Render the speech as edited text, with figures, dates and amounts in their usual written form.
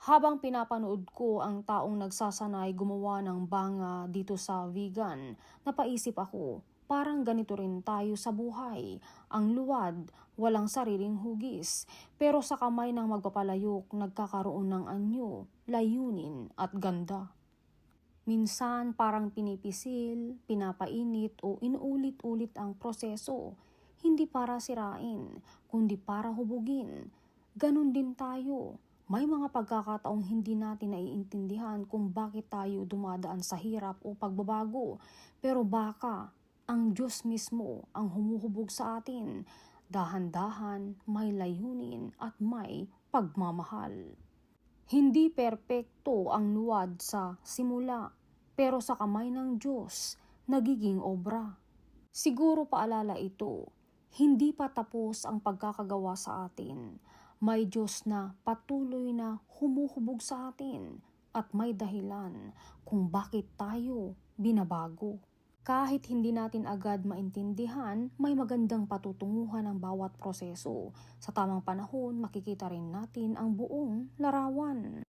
Habang pinapanood ko ang taong nagsasanay gumawa ng banga dito sa vegan, napaisip ako, parang ganito rin tayo sa buhay. Ang luwad, walang sariling hugis, pero sa kamay ng magpapalayok nagkakaroon ng anyo, layunin at ganda. Minsan parang pinipisil, pinapainit o inuulit-ulit ang proseso, hindi para sirain, kundi para hubugin. Ganon din tayo. May mga pagkakataong hindi natin naiintindihan kung bakit tayo dumadaan sa hirap o pagbabago. Pero baka ang Diyos mismo ang humuhubog sa atin. Dahan-dahan, may layunin at may pagmamahal. Hindi perpekto ang luwad sa simula, pero sa kamay ng Diyos, nagiging obra. Siguro paalala ito, hindi pa tapos ang pagkakagawa sa atin. May Diyos na patuloy na humuhubog sa atin at may dahilan kung bakit tayo binabago. Kahit hindi natin agad maintindihan, may magandang patutunguhan ang bawat proseso. Sa tamang panahon, makikita rin natin ang buong larawan.